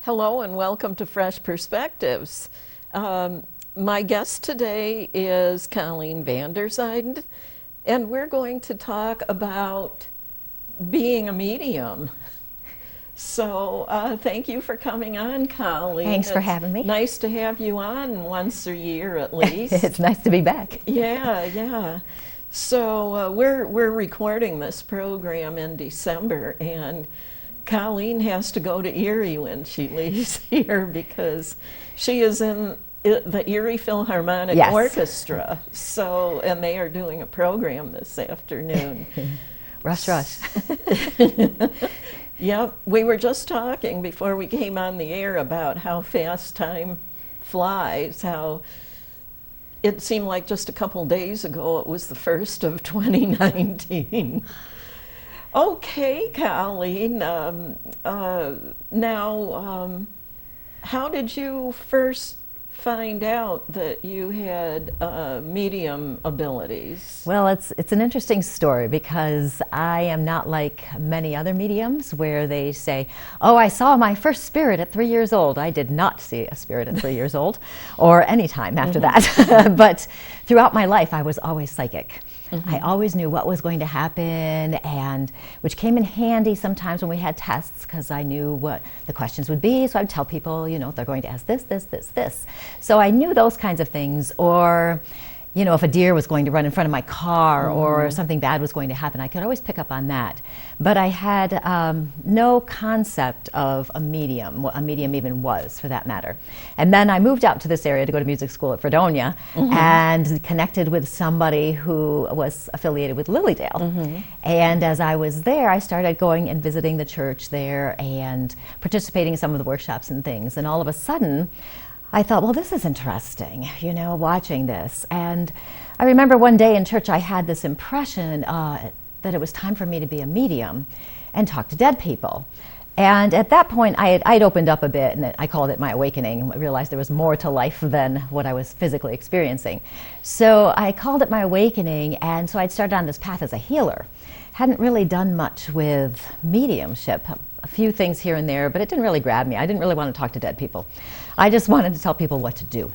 Hello and welcome to Fresh Perspectives. My guest today is Colleen Vanderzyden, and we're going to talk about being a medium. So thank you for coming on, Colleen. Thanks for having me. Nice to have you on once a year at least. It's nice to be back. Yeah. So we're recording this program in December, and Colleen has to go to Erie when she leaves here because she is in the Erie Philharmonic Orchestra. So, and they are doing a program this afternoon. Rush. Yep, we were just talking before we came on the air about how fast time flies, how it seemed like just a couple days ago it was the 1st of 2019. Okay, Colleen, now how did you first find out that you had medium abilities? Well, it's an interesting story because I am not like many other mediums where they say, oh, I saw my first spirit at 3 years old. I did not see a spirit at 3 years old or any time after that. But throughout my life, I was always psychic. I always knew what was going to happen, and which came in handy sometimes when we had tests because I knew what the questions would be. So I'd tell people, they're going to ask this. So I knew those kinds of things, or if a deer was going to run in front of my car or something bad was going to happen, I could always pick up on that. But I had no concept of a medium, what a medium even was for that matter. And then I moved out to this area to go to music school at Fredonia and connected with somebody who was affiliated with Lilydale. And as I was there, I started going and visiting the church there and participating in some of the workshops and things. And all of a sudden, I thought, well, this is interesting, watching this. And I remember one day in church I had this impression that it was time for me to be a medium and talk to dead people. And at that point, I'd opened up a bit, and I called it my awakening. I realized there was more to life than what I was physically experiencing. So I called it my awakening, and so I'd started on this path as a healer. Hadn't really done much with mediumship, a few things here and there, but it didn't really grab me. I didn't really want to talk to dead people. I just wanted to tell people what to do.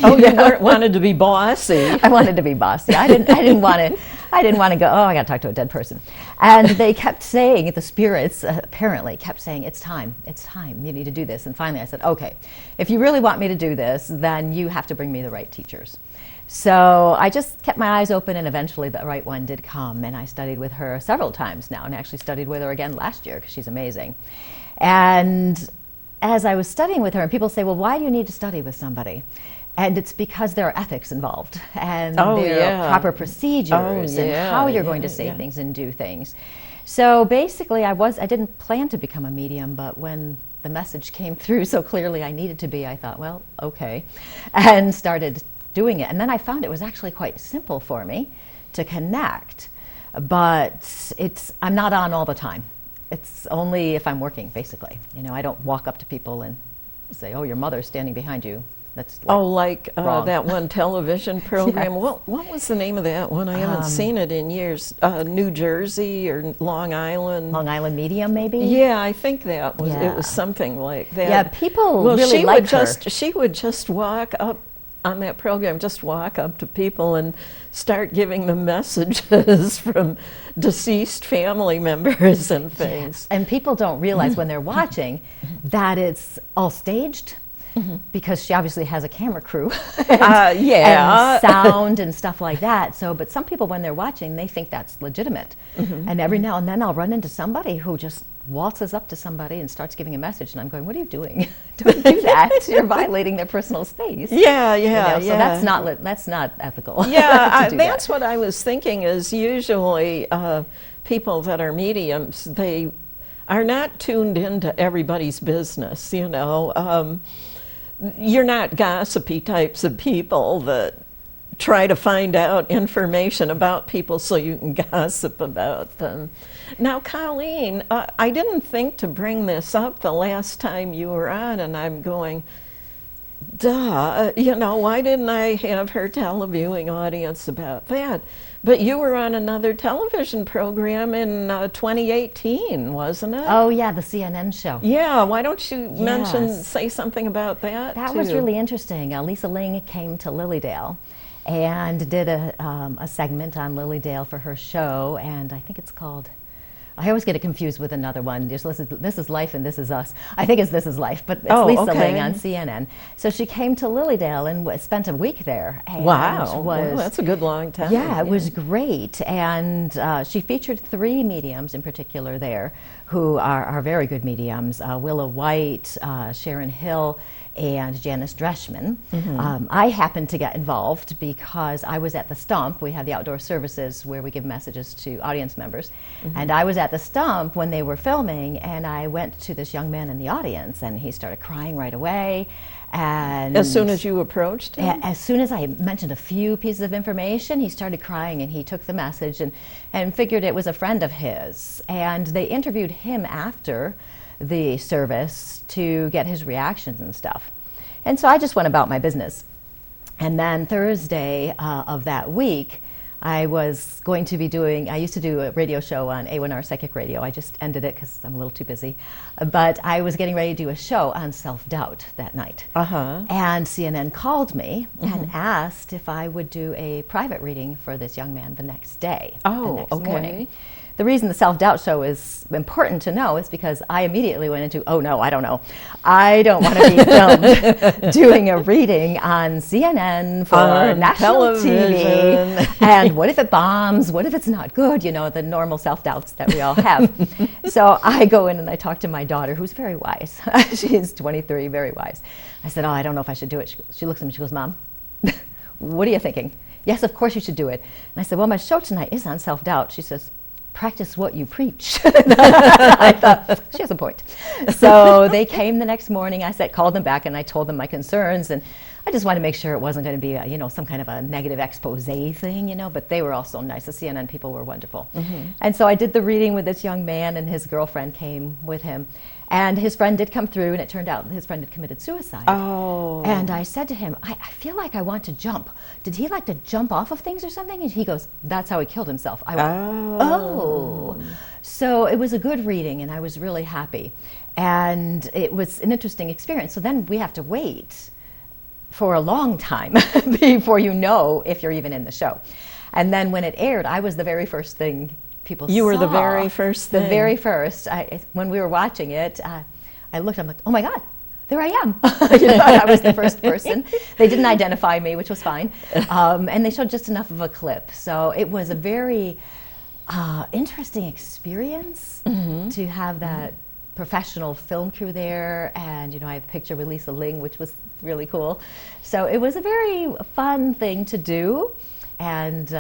You wanted to be bossy. I wanted to be bossy. I didn't want to go, oh, I got to talk to a dead person. And they kept saying, the spirits apparently kept saying, it's time, you need to do this. And finally I said, okay, if you really want me to do this, then you have to bring me the right teachers. So I just kept my eyes open, and eventually the right one did come, and I studied with her several times now, and actually studied with her again last year because she's amazing. And as I was studying with her, and people say, well, why do you need to study with somebody? And it's because there are ethics involved, and there are proper procedures and how you're going to say things and do things. So basically I didn't plan to become a medium, but when the message came through so clearly I needed to be, I thought, well, okay, and started doing it. And then I found it was actually quite simple for me to connect, but I'm not on all the time. It's only if I'm working, basically. I don't walk up to people and say, oh, your mother's standing behind you. That's like that one television program. Yes. What was the name of that one? I haven't seen it in years. New Jersey or Long Island? Long Island Medium, maybe? Yeah, I think that was. It was something like that. Yeah, people really liked her. She would just walk up on that program, just walk up to people and start giving them messages from deceased family members and things. And people don't realize when they're watching that it's all staged. Because she obviously has a camera crew and sound and stuff like that. So, but some people, when they're watching, they think that's legitimate. And every now and then I'll run into somebody who just waltzes up to somebody and starts giving a message, and I'm going, what are you doing? Don't do that. You're violating their personal space. So that's not ethical. Yeah, that's what I was thinking is usually people that are mediums, they are not tuned into everybody's business, You're not gossipy types of people that try to find out information about people so you can gossip about them. Now, Colleen, I didn't think to bring this up the last time you were on, and I'm going, duh, why didn't I have her tell a viewing audience about that? But you were on another television program in 2018, wasn't it? Oh yeah, the CNN show. Yeah, why don't you Yes. say something about that? That too? was really interesting. Lisa Ling came to Lilydale and did a segment on Lilydale for her show, and I think it's called, I always get it confused with another one. This is Life and This Is Us. I think it's This Is Life, but it's Lisa Ling on CNN. So she came to Lilydale and spent a week there. And wow, well, that's a good long time. Yeah, it was great. And she featured 3 mediums in particular there who are very good mediums. Willa White, Sharon Hill, and Janice Dreschman. I happened to get involved because I was at the Stump. We have the outdoor services where we give messages to audience members. And I was at the Stump when they were filming, and I went to this young man in the audience, and he started crying right away. And as soon as you approached him? As soon as I mentioned a few pieces of information, he started crying, and he took the message and figured it was a friend of his. And they interviewed him after the service to get his reactions and stuff. And so I just went about my business. And then Thursday of that week, I was going to be doing, I used to do a radio show on A1R Psychic Radio. I just ended it because I'm a little too busy. But I was getting ready to do a show on self-doubt that night. And CNN called me and asked if I would do a private reading for this young man the next day, the next morning. The reason the self-doubt show is important to know is because I immediately went into, oh no, I don't know. I don't want to be filmed doing a reading on CNN for national television. TV. And what if it bombs? What if it's not good? You know, the normal self-doubts that we all have. So I go in and I talk to my daughter, who's very wise. She is 23, very wise. I said, oh, I don't know if I should do it. She looks at me, she goes, Mom, what are you thinking? Yes, of course you should do it. And I said, well, my show tonight is on self-doubt. She says, practice what you preach. I thought, she has a point. So they came the next morning. I called them back and I told them my concerns, and I just wanted to make sure it wasn't going to be some kind of a negative expose thing, but they were all so nice. The CNN people were wonderful. And so I did the reading with this young man, and his girlfriend came with him. And his friend did come through, and it turned out his friend had committed suicide. And I said to him, I feel like I want to jump. Did he like to jump off of things or something? And he goes, that's how he killed himself. I went, oh. So it was a good reading, and I was really happy. And it was an interesting experience. So then we have to wait for a long time before you know if you're even in the show. And then when it aired, I was the very first thing people saw. You were the very first thing. The very first. When we were watching it, I looked, I'm like, oh my God, there I am. I was the first person. They didn't identify me, which was fine. And they showed just enough of a clip. So it was a very interesting experience to have that professional film crew there. And, I have a picture with Lisa Ling, which was really cool. So it was a very fun thing to do. And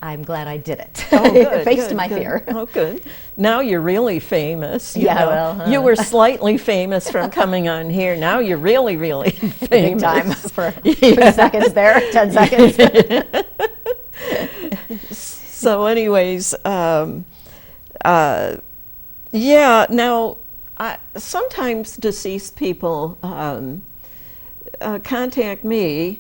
I'm glad I did it. Oh, good, Faced good, my good. fear. Oh, good. Now you're really famous. You Yeah, know. well, You were slightly famous from coming on here. Now you're really, really famous. Big time for 2 seconds there, 10 seconds. So anyways, yeah, now sometimes deceased people contact me,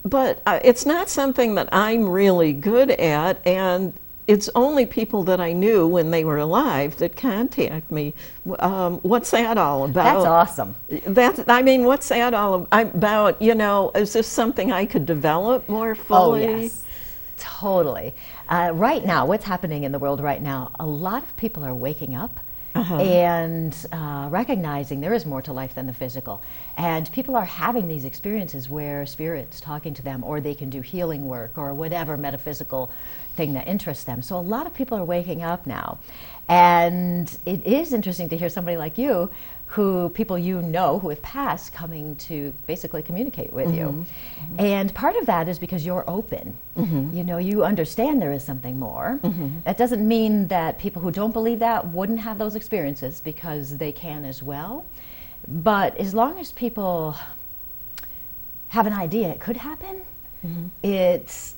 but it's not something that I'm really good at, and it's only people that I knew when they were alive that contact me. What's that all about? That's awesome. What's that all about? Is this something I could develop more fully? Oh, yes. Totally. Right now, what's happening in the world right now, a lot of people are waking up and recognizing there is more to life than the physical. And people are having these experiences where spirit's talking to them, or they can do healing work or whatever metaphysical thing that interests them. So a lot of people are waking up now. And it is interesting to hear somebody like you, people who have passed, coming to basically communicate with you. And part of that is because you're open. You understand there is something more. That doesn't mean that people who don't believe that wouldn't have those experiences, because they can as well. But as long as people have an idea it could happen, it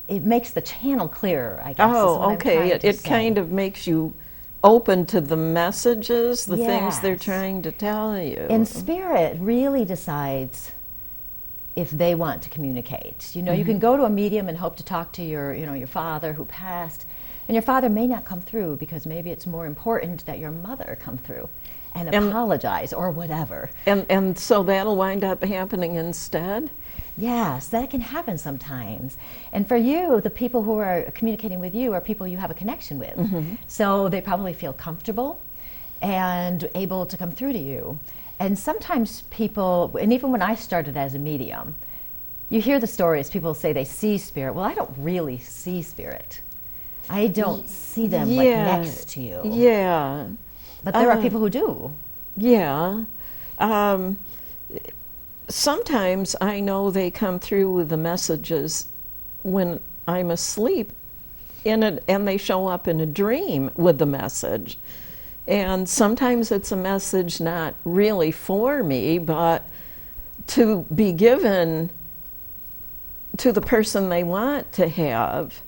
makes the channel clearer, I guess. Oh, okay. It kind of makes you open to the messages, the things they're trying to tell you. And spirit really decides if they want to communicate. You know, you can go to a medium and hope to talk to your, you know, your father who passed, and your father may not come through because maybe it's more important that your mother come through and apologize or whatever. And so that'll wind up happening instead? Yes, that can happen sometimes. And for you, the people who are communicating with you are people you have a connection with. So they probably feel comfortable and able to come through to you. And sometimes people, and even when I started as a medium, you hear the stories, people say they see spirit. Well, I don't really see spirit. I don't see them like next to you. Yeah. But there are people who do. Yeah. Sometimes I know they come through with the messages when I'm asleep and they show up in a dream with the message. And sometimes it's a message not really for me, but to be given to the person they want to have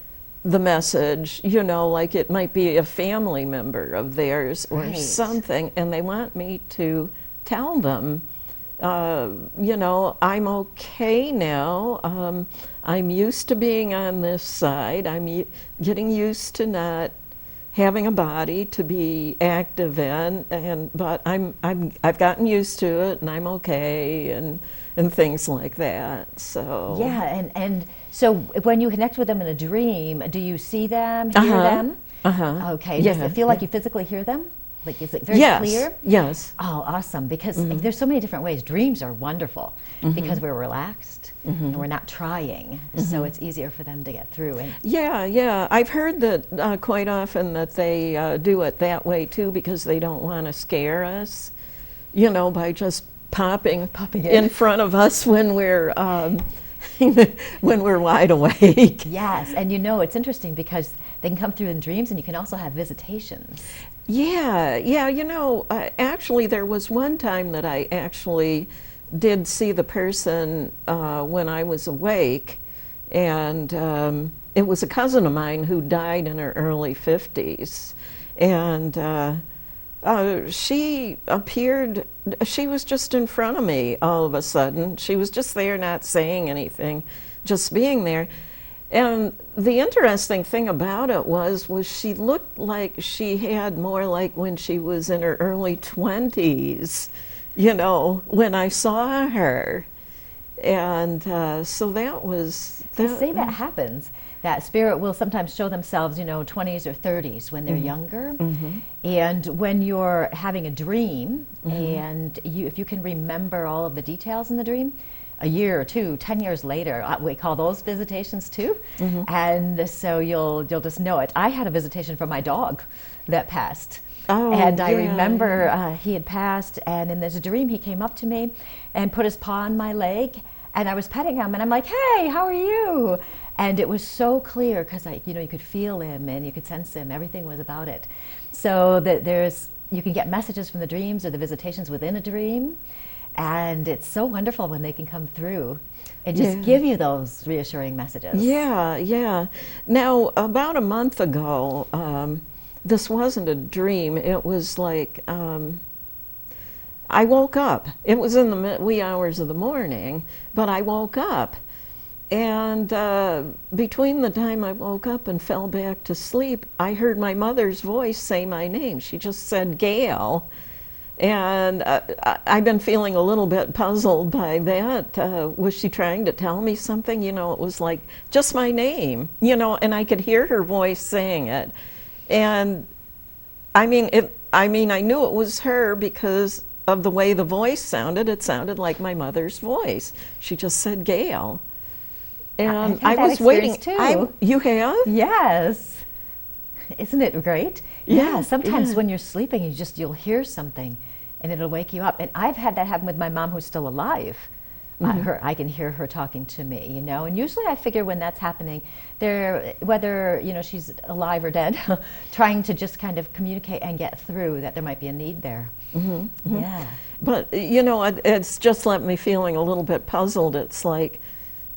the message, you know, like it might be a family member of theirs or something, and they want me to tell them, you know, I'm okay now. I'm used to being on this side. I'm getting used to not having a body to be active in, but I've gotten used to it, and I'm okay, and things like that. So yeah, and so when you connect with them in a dream, do you see them, hear them? Okay. Does it feel like you physically hear them? Like, is it very clear? Yes. Oh, awesome! Because there's so many different ways. Dreams are wonderful because we're relaxed and we're not trying, so it's easier for them to get through. And yeah. I've heard that quite often that they do it that way too because they don't want to scare us, you know, by just popping in front of us when we're when we're wide awake. Yes, and you know, it's interesting because they can come through in dreams, and you can also have visitations. Yeah, you know, actually there was one time that I actually did see the person when I was awake, and it was a cousin of mine who died in her early 50s, and she appeared, she was just in front of me all of a sudden. She was just there, not saying anything, just being there. And the interesting thing about it was she looked like she had more like when she was in her early 20s, you know, when I saw her. And so that was... They say that happens. That spirit will sometimes show themselves, you know, 20s or 30s when they're younger. And when you're having a dream, and if you can remember all of the details in the dream, a year or two, 10 years later, we call those visitations too. And so you'll just know it. I had a visitation from my dog that passed. And I remember he had passed, and in this dream he came up to me and put his paw on my leg, and I was petting him, and I'm like, hey, how are you? And it was so clear because you know, you could feel him and you could sense him. Everything was about it. So that you can get messages from the dreams or the visitations within a dream. And it's so wonderful when they can come through and just give you those reassuring messages. Yeah. Now, about a month ago, this wasn't a dream. It was like I woke up. It was in the wee hours of the morning, but I woke up. And between the time I woke up and fell back to sleep, I heard my mother's voice say my name. She just said, Gail. And I've been feeling a little bit puzzled by that. Was she trying to tell me something? You know, it was like just my name, you know, and I could hear her voice saying it. And I mean, I knew it was her because of the way the voice sounded. It sounded like my mother's voice. She just said, Gail. And I was waiting. Too. You have? Yes. Isn't it great? Yeah. Sometimes when you're sleeping, you'll hear something, and it'll wake you up. And I've had that happen with my mom, who's still alive. I can hear her talking to me, you know. And usually, I figure when that's happening, whether you know she's alive or dead, trying to just kind of communicate and get through that there might be a need there. Yeah. But you know, it's just left me feeling a little bit puzzled. It's like,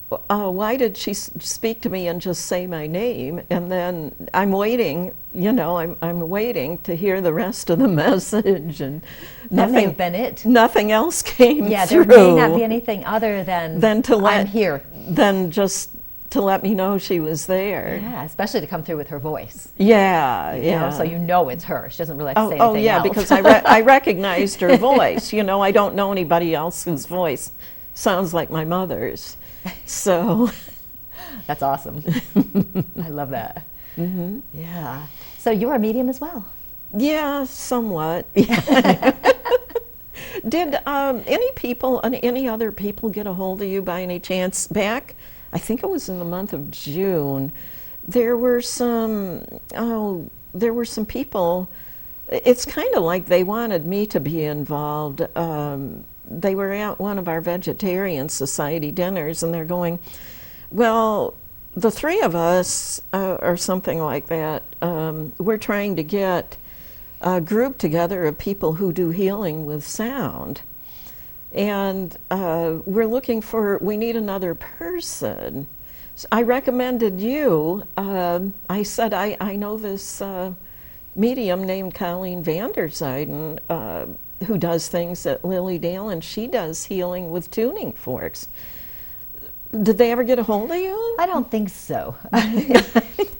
why did she speak to me and just say my name? And then I'm waiting, I'm waiting to hear the rest of the message, and That may have been it. Nothing else came through. Yeah, there may not be anything other than I'm here. Than just to let me know she was there. Yeah, especially to come through with her voice. Yeah, So it's her. She doesn't really have to say anything Oh, yeah, else. because I recognized her voice. I don't know anybody else whose voice sounds like my mother's. So that's awesome. I love that. Mm-hmm. Yeah. So you're a medium as well? Yeah, somewhat. Did any other people get a hold of you by any chance? Back, I think it was in the month of June, there were some people. It's kind of like they wanted me to be involved. They were at one of our vegetarian society dinners, and they're going, well, the three of us, or something like that, we're trying to get a group together of people who do healing with sound. And we need another person. So I recommended you. I said, I know this medium named Colleen Vanderzyden, who does things at Lilydale, and she does healing with tuning forks. Did they ever get a hold of you? I don't think so.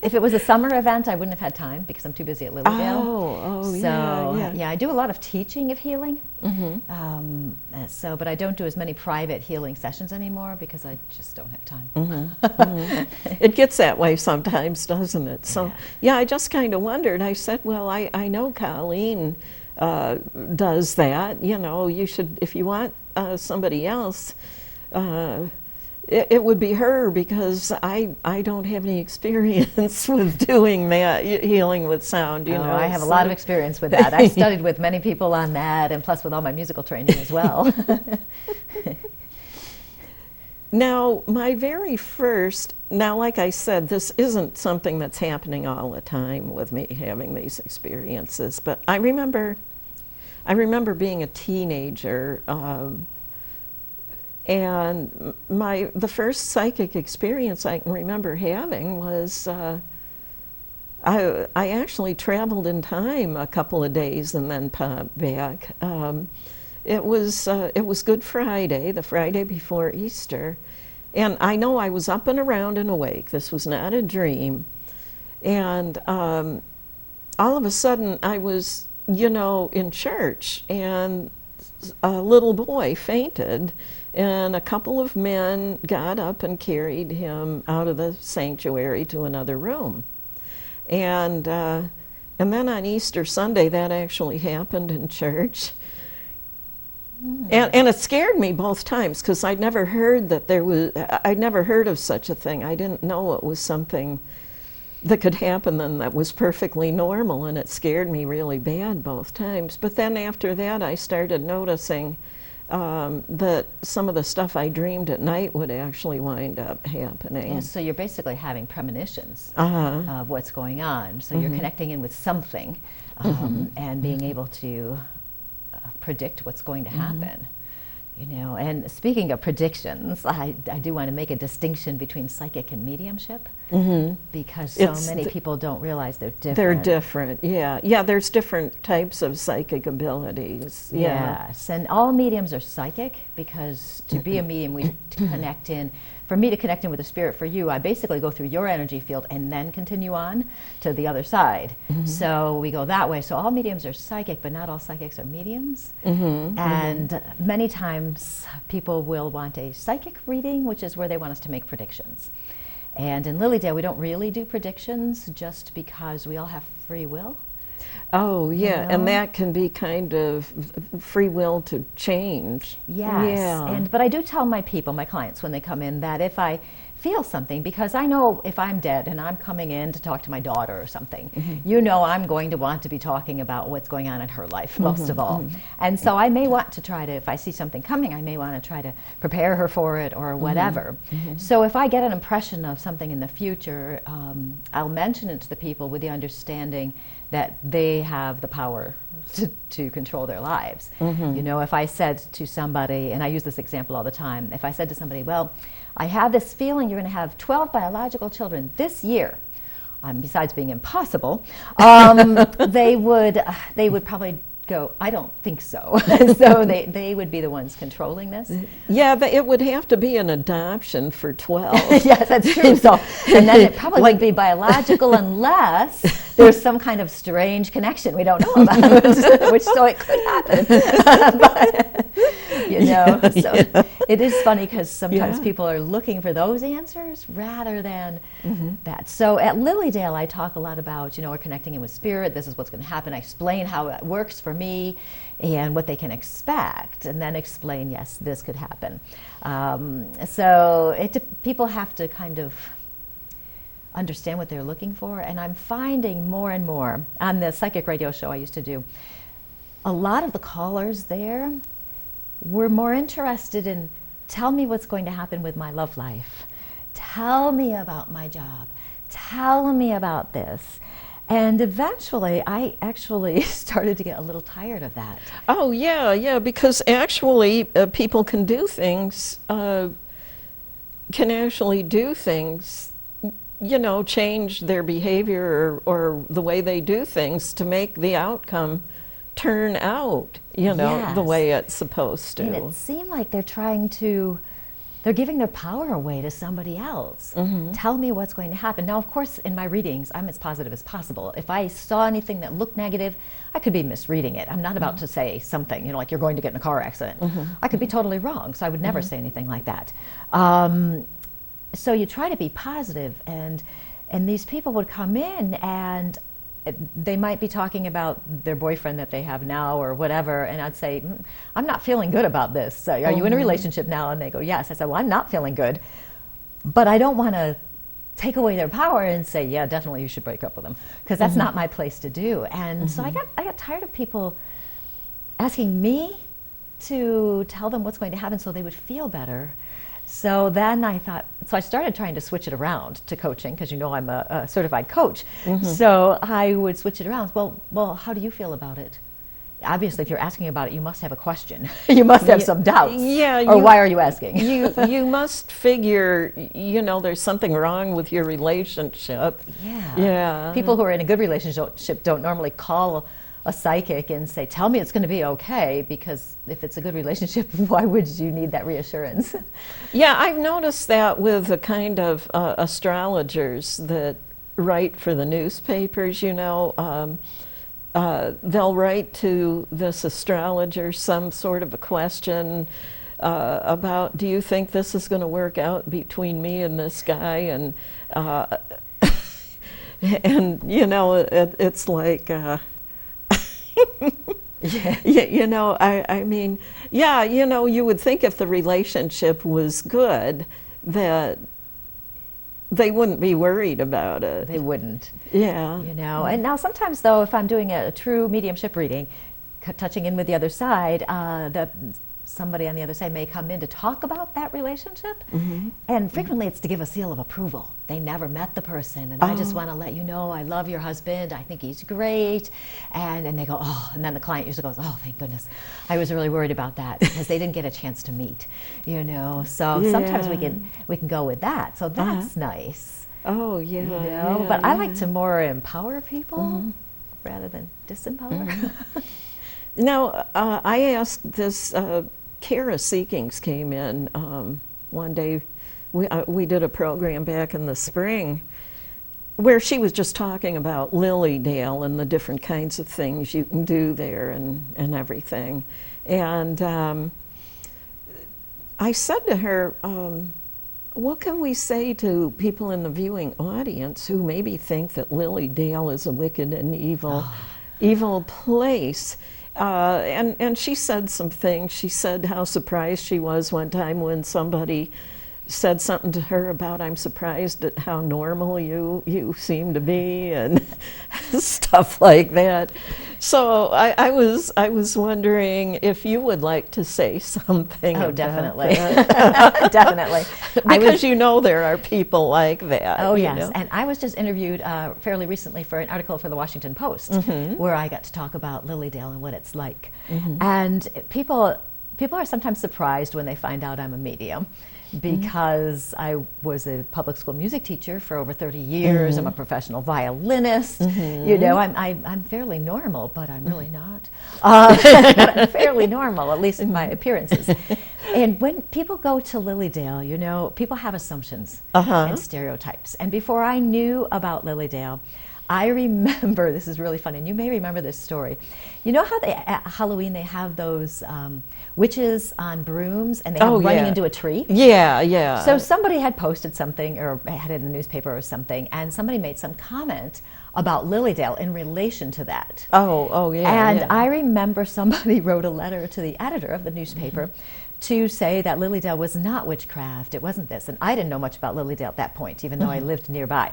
If it was a summer event, I wouldn't have had time because I'm too busy at Lilydale. Oh, yeah, I do a lot of teaching of healing. Mm-hmm. But I don't do as many private healing sessions anymore because I just don't have time. Mm-hmm. Mm-hmm. It gets that way sometimes, doesn't it? So, yeah, I just kind of wondered. I said, well, I know Colleen does that. You should, if you want somebody else, it would be her, because I don't have any experience with doing that, healing with sound, I have a lot of experience with that. I studied with many people on that, and plus with all my musical training as well. Now, like I said, this isn't something that's happening all the time with me having these experiences, but I remember being a teenager, and the first psychic experience I can remember having was I actually traveled in time a couple of days and then popped back. It was Good Friday, the Friday before Easter, and I know I was up and around and awake. This was not a dream, and all of a sudden I was, in church, and a little boy fainted. And a couple of men got up and carried him out of the sanctuary to another room. And then on Easter Sunday, that actually happened in church. And it scared me both times, because I'd never heard of such a thing. I didn't know it was something that could happen and that was perfectly normal, and it scared me really bad both times. But then after that, I started noticing that some of the stuff I dreamed at night would actually wind up happening. Yeah, so you're basically having premonitions Uh-huh. of what's going on. So you're connecting in with something and being able to predict what's going to happen. And speaking of predictions, I do want to make a distinction between psychic and mediumship, because so many people don't realize they're different. They're different, yeah. Yeah, there's different types of psychic abilities. Yeah. Yes, and all mediums are psychic, because to be a medium, we connect in. For me to connect in with the spirit, for you, I basically go through your energy field and then continue on to the other side. So we go that way. So all mediums are psychic, but not all psychics are mediums. And many times people will want a psychic reading, which is where they want us to make predictions. And in Lilydale, we don't really do predictions, just because we all have free will. Oh, yeah, and that can be kind of free will to change. Yes, Yeah. But I do tell my clients when they come in, that if I feel something, because I know if I'm dead and I'm coming in to talk to my daughter or something, I'm going to want to be talking about what's going on in her life, most of all. And so I may want to try to, if I see something coming, I may want to try to prepare her for it or whatever. So if I get an impression of something in the future, I'll mention it to the people with the understanding that they have the power to control their lives. If I said to somebody, and I use this example all the time, if I said to somebody, well, I have this feeling you're going to have 12 biological children this year. Besides being impossible, they would probably go, I don't think so. So they would be the ones controlling this. Yeah, it would have to be an adoption for 12. Yes, that's true. So, and then it probably wouldn't be biological unless there's some kind of strange connection we don't know about, which so it could happen. But, so it is funny because sometimes people are looking for those answers rather than that. So at Lilydale, I talk a lot about, we're connecting in with spirit. This is what's going to happen. I explain how it works for me and what they can expect, and then explain, yes, this could happen. So people have to kind of understand what they're looking for, and I'm finding more and more on the psychic radio show I used to do, a lot of the callers there were more interested in, tell me what's going to happen with my love life, tell me about my job, tell me about this. And eventually, I actually started to get a little tired of that. Oh, yeah, because actually people can do things, change their behavior or the way they do things to make the outcome turn out, the way it's supposed to. And it seemed like they're giving their power away to somebody else. Tell me what's going to happen. Now, of course, in my readings, I'm as positive as possible. If I saw anything that looked negative, I could be misreading it. I'm not about to say something, like you're going to get in a car accident. I could be totally wrong, so I would never say anything like that. So you try to be positive, and these people would come in and they might be talking about their boyfriend that they have now or whatever, and I'd say, I'm not feeling good about this. So, are you in a relationship now? And they go, yes. I said, well, I'm not feeling good, but I don't want to take away their power and say, yeah, definitely you should break up with them, because that's not my place to do. And so I got tired of people asking me to tell them what's going to happen so they would feel better. So then I started trying to switch it around to coaching, because I'm a certified coach. So I would switch it around. Well, how do you feel about it? Obviously, if you're asking about it, you must have a question. You must have some doubts. Yeah. Or why are you asking? You must figure, there's something wrong with your relationship. Yeah. People who are in a good relationship don't normally call a psychic and say, tell me it's going to be okay, because if it's a good relationship, why would you need that reassurance? Yeah, I've noticed that with the kind of astrologers that write for the newspapers, they'll write to this astrologer some sort of a question about, do you think this is going to work out between me and this guy? And it's like, you would think if the relationship was good that they wouldn't be worried about it. They wouldn't. Yeah. And now sometimes, though, if I'm doing a true mediumship reading, touching in with the other side, somebody on the other side may come in to talk about that relationship, and frequently it's to give a seal of approval. They never met the person, and I just want to let you know I love your husband, I think he's great, and they go, oh, and then the client usually goes, oh, thank goodness, I was really worried about that, because they didn't get a chance to meet, so sometimes we can go with that, so that's nice. Oh, yeah. But I like to more empower people rather than disempower. Now, I asked this, Kara Seekings came in one day. We did a program back in the spring where she was just talking about Lilydale and the different kinds of things you can do there and everything. And I said to her, what can we say to people in the viewing audience who maybe think that Lilydale is a wicked and evil place? And she said some things. She said how surprised she was one time when somebody said something to her about, I'm surprised at how normal you seem to be, and stuff like that. So I was wondering if you would like to say something. Oh, about definitely. that. Definitely. Because there are people like that. Oh, yes. And I was just interviewed fairly recently for an article for the Washington Post, where I got to talk about Lilydale and what it's like. And people are sometimes surprised when they find out I'm a medium, because I was a public school music teacher for over 30 years. I'm a professional violinist. You know, I'm fairly normal, but I'm really not. I'm fairly normal, at least in my appearances. And when people go to Lilydale, you know, people have assumptions and stereotypes. And before I knew about Lilydale, I remember, this is really funny, and you may remember this story. You know how at Halloween they have those witches on brooms and they have running into a tree? Yeah, yeah. So somebody had posted something or had it in the newspaper or something, and somebody made some comment about Lilydale in relation to that. Oh, yeah. And I remember somebody wrote a letter to the editor of the newspaper to say that Lilydale was not witchcraft, it wasn't this. And I didn't know much about Lilydale at that point, even though I lived nearby.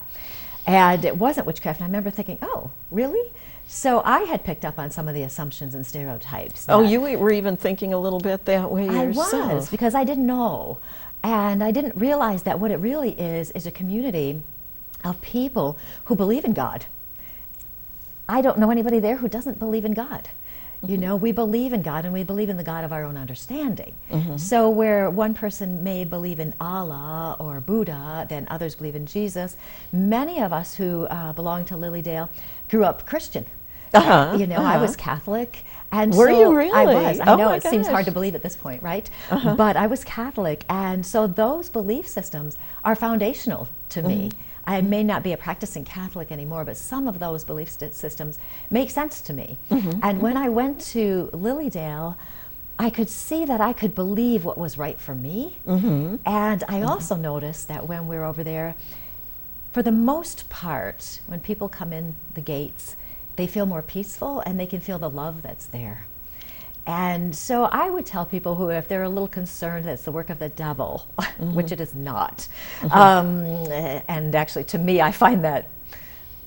And it wasn't witchcraft, and I remember thinking, oh, really? So I had picked up on some of the assumptions and stereotypes. Oh, you were even thinking a little bit that way yourself. I was, because I didn't know. And I didn't realize that what it really is a community of people who believe in God. I don't know anybody there who doesn't believe in God. You know, we believe in God, and we believe in the God of our own understanding. So where one person may believe in Allah or Buddha, then others believe in Jesus. Many of us who belong to Lilydale grew up Christian. You know, I was Catholic. And were so you really? I was. I know it gosh. seems hard to believe at this point, right? But I was Catholic, and so those belief systems are foundational to me. I may not be a practicing Catholic anymore, but some of those belief systems make sense to me. And when I went to Lilydale, I could see that I could believe what was right for me. And I also noticed that when we're over there, for the most part, when people come in the gates, they feel more peaceful and they can feel the love that's there. And so I would tell people who, if they're a little concerned that it's the work of the devil, which it is not, and actually to me I find that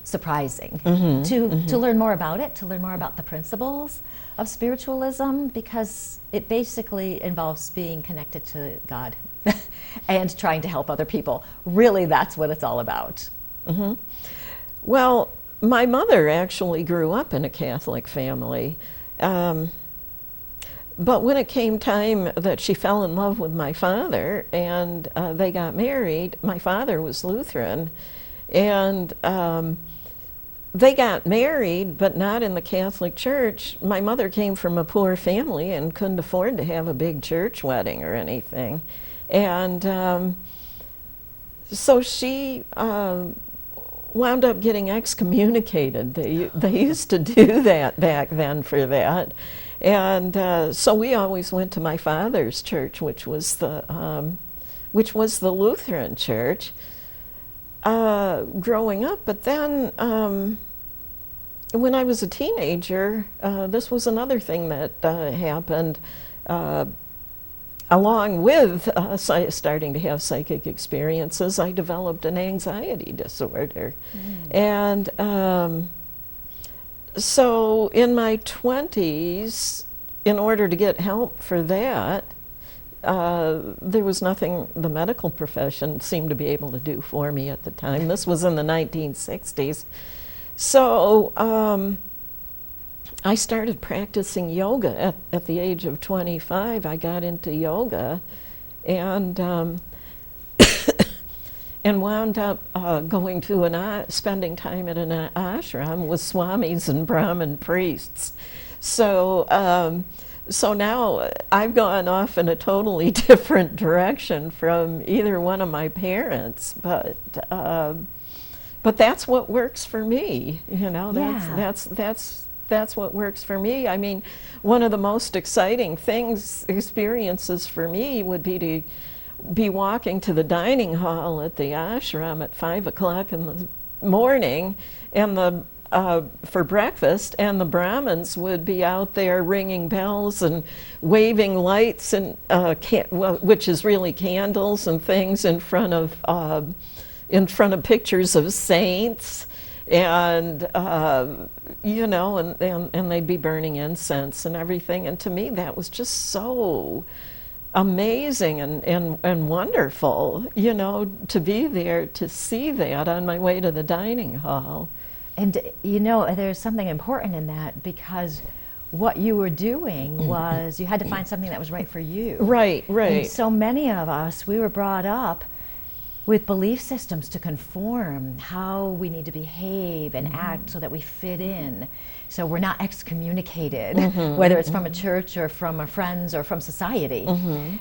surprising, to learn more about it, to learn more about the principles of spiritualism, because it basically involves being connected to God and trying to help other people. Really, that's what it's all about. Well, my mother actually grew up in a Catholic family. But when it came time that she fell in love with my father and they got married, my father was Lutheran, and they got married, but not in the Catholic Church. My mother came from a poor family and couldn't afford to have a big church wedding or anything. And so she wound up getting excommunicated. They used to do that back then for that. And so we always went to my father's church, which was the Lutheran church, growing up. But then, when I was a teenager, this was another thing that happened. Along with starting to have psychic experiences, I developed an anxiety disorder, and. So in my 20s, in order to get help for that, there was nothing the medical profession seemed to be able to do for me at the time. This was in the 1960s. So I started practicing yoga at the age of 25. I got into yoga and and wound up going to spending time at an ashram with swamis and Brahmin priests. So, so now I've gone off in a totally different direction from either one of my parents, but that's what works for me. You know, that's what works for me. I mean, one of the most exciting experiences for me would be to be walking to the dining hall at the ashram at 5 o'clock in the morning, and for breakfast, and the Brahmins would be out there ringing bells and waving lights, and which is really candles and things in front of pictures of saints, and you know, and they'd be burning incense and everything. And to me, that was just so amazing and wonderful, you know, to be there to see that on my way to the dining hall. And you know, there's something important in that, because what you were doing was you had to find something that was right for you. Right, right. And so many of us, we were brought up with belief systems to conform how we need to behave and act so that we fit in. So we're not excommunicated, whether it's from a church or from our friends or from society.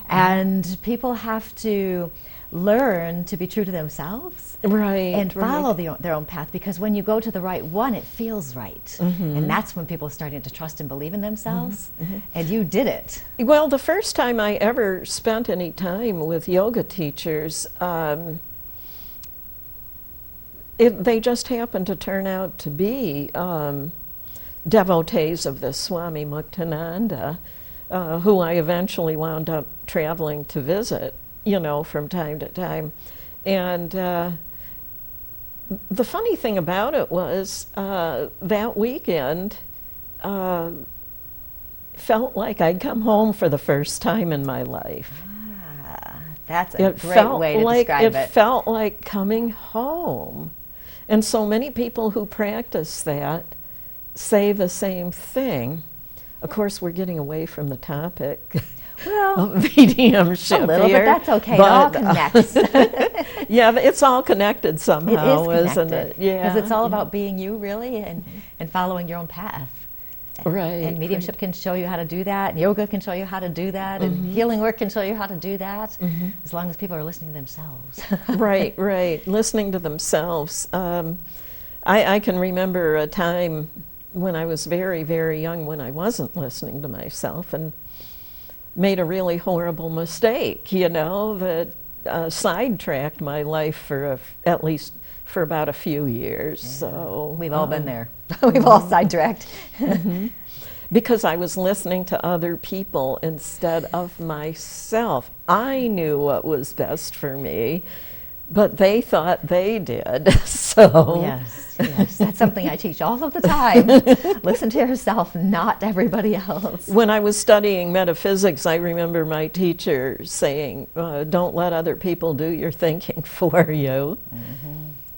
And people have to learn to be true to themselves, right, and follow their own path, because when you go to the right one, it feels right. And that's when people are starting to trust and believe in themselves. And you did it. Well, the first time I ever spent any time with yoga teachers, they just happened to turn out to be devotees of this Swami Muktananda, who I eventually wound up traveling to visit, you know, from time to time. And the funny thing about it was that weekend felt like I'd come home for the first time in my life. That's a great way to describe it. It felt like coming home. And so many people who practice that say the same thing. Of course, we're getting away from the topic. Well, mediumship a little here, bit, that's okay. It all connects. Yeah, it's all connected somehow, it is isn't connected, it? Yeah, because it's all about being you, really, and following your own path. Right. And mediumship can show you how to do that, and yoga can show you how to do that, and healing work can show you how to do that, as long as people are listening to themselves. Right, right. Listening to themselves. I can remember a time when I was very, very young when I wasn't listening to myself and made a really horrible mistake, you know, that sidetracked my life for at least for about a few years. Yeah. So we've all been there. We've all sidetracked. Because I was listening to other people instead of myself. I knew what was best for me, but they thought they did. So yes, that's something I teach all of the time. Listen to yourself, not everybody else. When I was studying metaphysics, I remember my teacher saying, don't let other people do your thinking for you.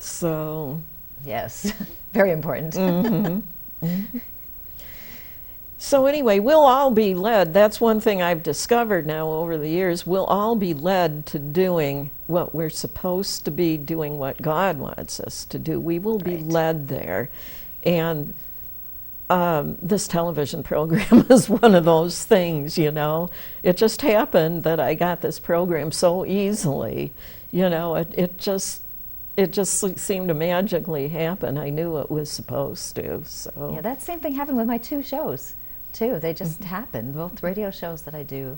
So yes, very important. So anyway, we'll all be led. That's one thing I've discovered now over the years. We'll all be led to doing what we're supposed to be doing, what God wants us to do. We will be led there. And this television program is one of those things, you know. It just happened that I got this program so easily. You know, it just seemed to magically happen. I knew it was supposed to. So yeah, that same thing happened with my 2 shows. Too. They just happened, both radio shows that I do.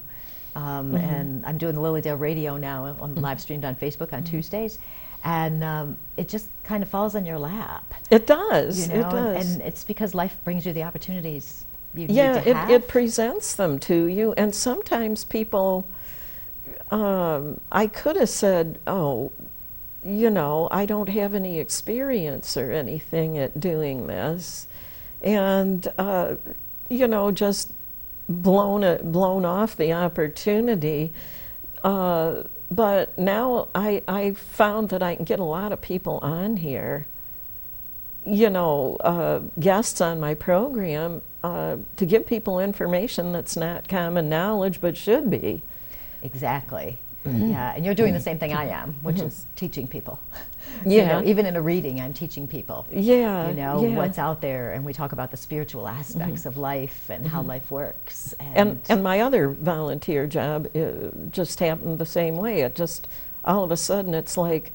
And I'm doing the Lilydale Radio now. I'm live streamed on Facebook on Tuesdays. And it just kind of falls in your lap. It does. You know? It does. And it's because life brings you the opportunities you need yeah, to have. it presents them to you. And sometimes people, I could have said, oh, you know, I don't have any experience or anything at doing this. And you know, just blown off the opportunity. But now I found that I can get a lot of people on here, you know, guests on my program, to give people information that's not common knowledge, but should be. Exactly. Yeah, and you're doing the same thing I am, which is teaching people. Yeah. You know, even in a reading, I'm teaching people. Yeah. You know, what's out there, and we talk about the spiritual aspects of life and how life works. And my other volunteer job just happened the same way. It just, all of a sudden, it's like,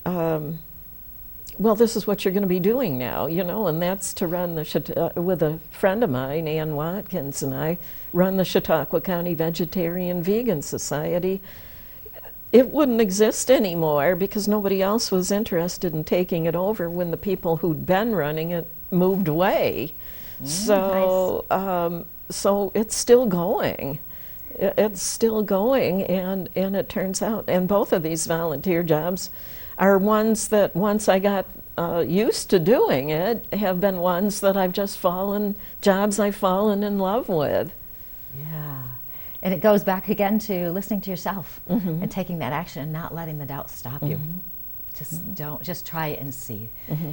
well, this is what you're going to be doing now, you know, and that's to run the, with a friend of mine, Ann Watkins, and I run the Chautauqua County Vegetarian Vegan Society. It wouldn't exist anymore because nobody else was interested in taking it over when the people who'd been running it moved away. So, nice. So it's still going. It's still going, and it turns out, and both of these volunteer jobs are ones that once I got used to doing it, have been ones that jobs I've fallen in love with. Yeah. And it goes back again to listening to yourself and taking that action and not letting the doubt stop you. Just try it and see.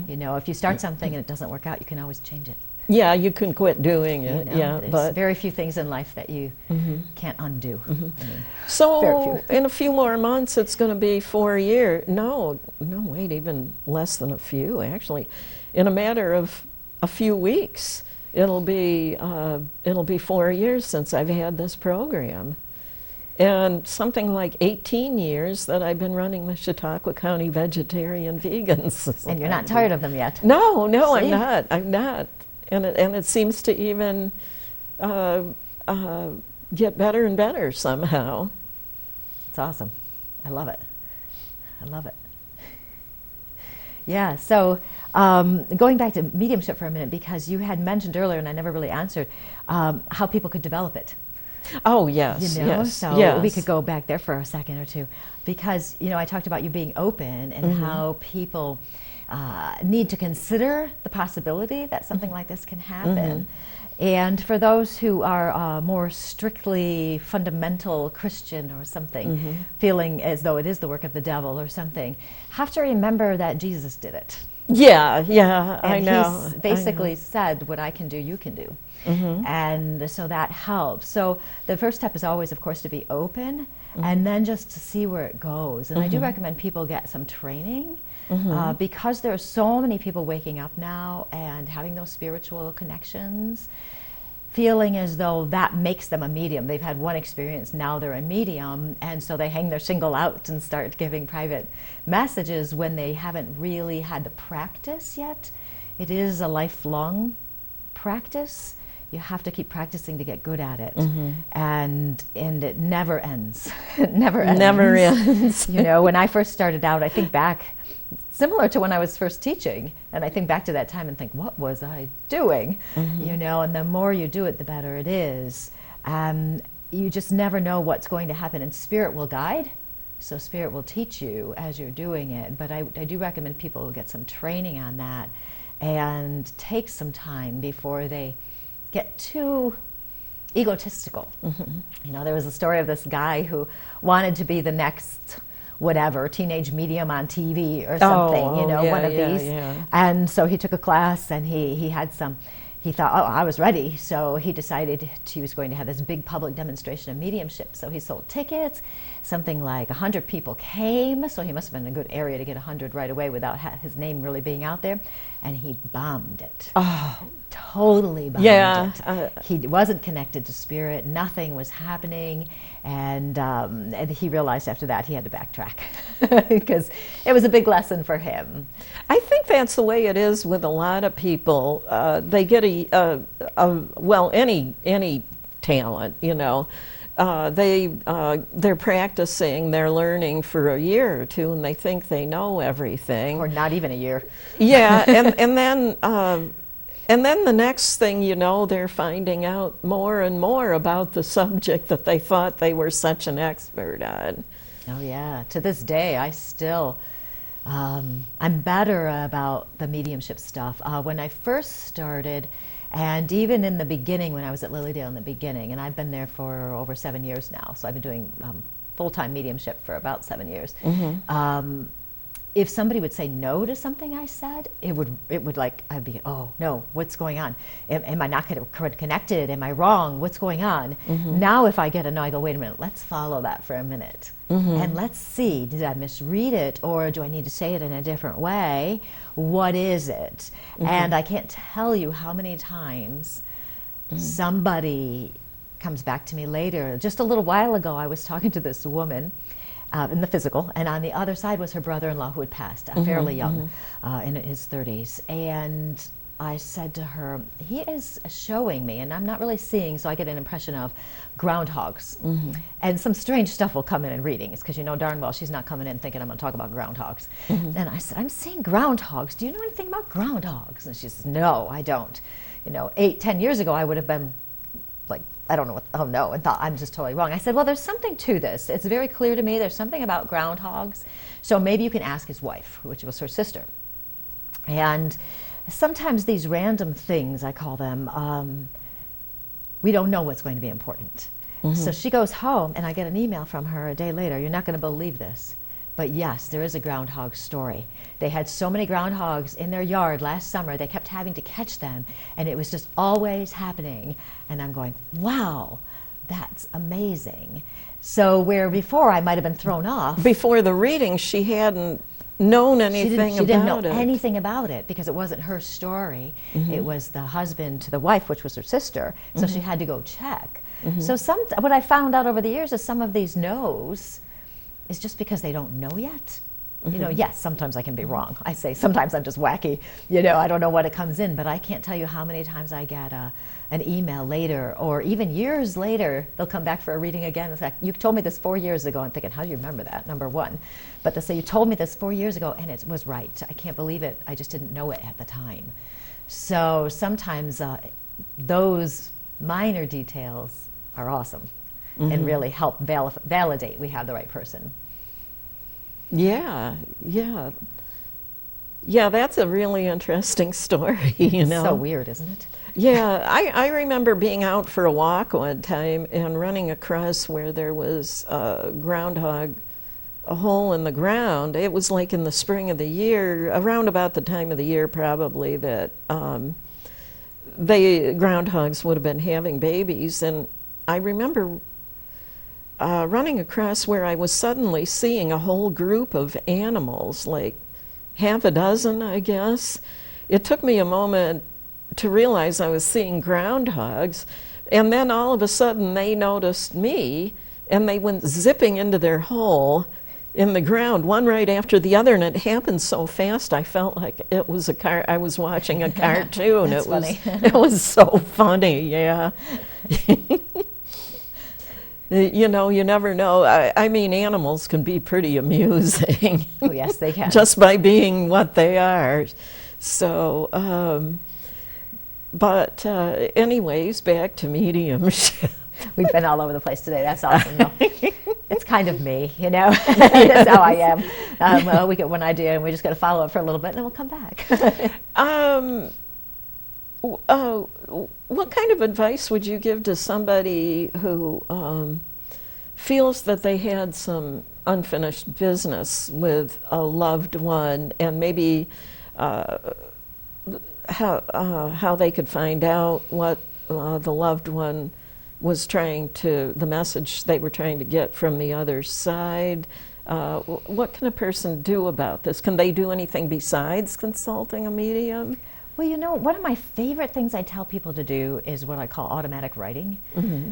You know, if you start something and it doesn't work out, you can always change it. Yeah, you can quit doing You it. know, Yeah, there's but very few things in life that you can't undo. I mean, very so few. in a few more months, it's going to be 4 years. No, wait, even less than a few, actually. In a matter of a few weeks, it'll be 4 years since I've had this program. And something like 18 years that I've been running the Chautauqua County Vegetarian Vegan Society. And you're not tired of them yet. No, See? I'm not. And it seems to even get better and better somehow. It's awesome. I love it. I love it. Yeah, so going back to mediumship for a minute, because you had mentioned earlier, and I never really answered, how people could develop it. Oh, yes, You know, yes, so yes. we could go back there for a second or two, because I talked about you being open and how people need to consider the possibility that something like this can happen. And for those who are more strictly fundamental Christian or something, feeling as though it is the work of the devil or something, have to remember that Jesus did it. Yeah, I And know. he basically said, what I can do, you can do. And so that helps. So the first step is always, of course, to be open and then just to see where it goes. And I do recommend people get some training because there are so many people waking up now and having those spiritual connections, feeling as though that makes them a medium. They've had one experience, now they're a medium, and so they hang their shingle out and start giving private messages when they haven't really had the practice yet. It is a lifelong practice. You have to keep practicing to get good at it, and it never ends. It never ends. Never ends. When I first started out, I think back, similar to when I was first teaching, and I think back to that time and think, what was I doing? And the more you do it, the better it is. You just never know what's going to happen, and Spirit will guide. So Spirit will teach you as you're doing it. But I do recommend people get some training on that and take some time before they get too egotistical. There was a story of this guy who wanted to be the next whatever, teenage medium on TV or something, one of these. And so he took a class and he had some, he thought, oh, I was ready. So he decided he was going to have this big public demonstration of mediumship. So he sold tickets, something like 100 people came. So he must have been in a good area to get 100 right away without his name really being out there. And he bombed it. Oh, totally bombed it. He wasn't connected to Spirit. Nothing was happening. And he realized after that he had to backtrack because it was a big lesson for him. I think that's the way it is with a lot of people. They get any talent, they're practicing, they're learning for a year or two, and they think they know everything. Or not even a year. Yeah, and then the next thing you know, they're finding out more and more about the subject that they thought they were such an expert on. Oh yeah, to this day I still, I'm better about the mediumship stuff. When I first started, and even in the beginning when I was at Lilydale in the beginning, and I've been there for over 7 years now, so I've been doing full-time mediumship for about 7 years. If somebody would say no to something I said, it would like, I'd be, oh no, what's going on? Am I not connected? Am I wrong? What's going on? Now if I get a no, I go, wait a minute, let's follow that for a minute. And let's see, did I misread it, or do I need to say it in a different way? What is it? And I can't tell you how many times somebody comes back to me later. Just a little while ago, I was talking to this woman in the physical, and on the other side was her brother-in-law who had passed, fairly young, in his 30s. And I said to her, he is showing me, and I'm not really seeing, so I get an impression of groundhogs. And some strange stuff will come in readings, because you know darn well she's not coming in thinking I'm going to talk about groundhogs. And I said, I'm seeing groundhogs. Do you know anything about groundhogs? And she says, no, I don't. 8-10 years ago, I would have been like, I don't know what, oh no, and thought I'm just totally wrong. I said, well, there's something to this. It's very clear to me. There's something about groundhogs. So maybe you can ask his wife, which was her sister. And sometimes these random things, I call them, we don't know what's going to be important. So she goes home, and I get an email from her a day later. You're not going to believe this. But yes, there is a groundhog story. They had so many groundhogs in their yard last summer, they kept having to catch them, and it was just always happening. And I'm going, wow, that's amazing. So where before I might have been thrown off. Before the reading, she hadn't known anything about it. She didn't know anything about it because it wasn't her story. It was the husband to the wife, which was her sister. So she had to go check. So what I found out over the years is some of these no's is just because they don't know yet. You know, yes, sometimes I can be wrong. I say sometimes I'm just wacky. You know, I don't know what it comes in, but I can't tell you how many times I get an email later, or even years later, they'll come back for a reading again. It's like, you told me this 4 years ago. I'm thinking, how do you remember that, number one? But they'll say, you told me this 4 years ago, and it was right. I can't believe it. I just didn't know it at the time. So sometimes those minor details are awesome and really help validate we have the right person. Yeah, yeah. Yeah, that's a really interesting story, you know. So weird, isn't it? Yeah, I remember being out for a walk one time and running across where there was a groundhog, a hole in the ground. It was like in the spring of the year, around about the time of the year probably that groundhogs would have been having babies. And I remember running across where I was suddenly seeing a whole group of animals, like half a dozen, I guess. It took me a moment to realize I was seeing groundhogs, and then all of a sudden they noticed me, and they went zipping into their hole in the ground, one right after the other, and it happened so fast I felt like it was I was watching a cartoon. That's funny. It was so funny, yeah. You know, you never know. I mean, animals can be pretty amusing. Oh, yes, they can. Just by being what they are. So, but anyways, back to mediumship. We've been all over the place today. That's awesome, though. It's kind of me, you know. That's how I am. Well, we get one idea, and we just got to follow it for a little bit, and then we'll come back. What kind of advice would you give to somebody who feels that they had some unfinished business with a loved one, and maybe how they could find out what the loved one was the message they were trying to get from the other side? What can a person do about this? Can they do anything besides consulting a medium? Well, you know, one of my favorite things I tell people to do is what I call automatic writing,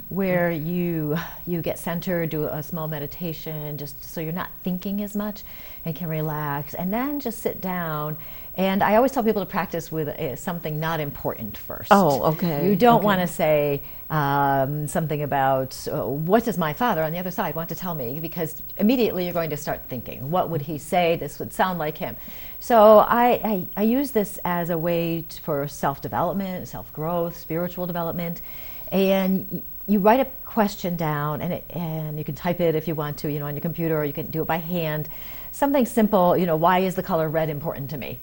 where you get centered, do a small meditation, just so you're not thinking as much and can relax, and then just sit down. And I always tell people to practice with something not important first. Oh, okay. You don't want to say something about, what does my father on the other side want to tell me? Because immediately you're going to start thinking, what would he say? This would sound like him. So I use this as a way for self-development, self-growth, spiritual development. And you write a question down, and you can type it if you want to, you know, on your computer, or you can do it by hand. Something simple, you know, why is the color red important to me?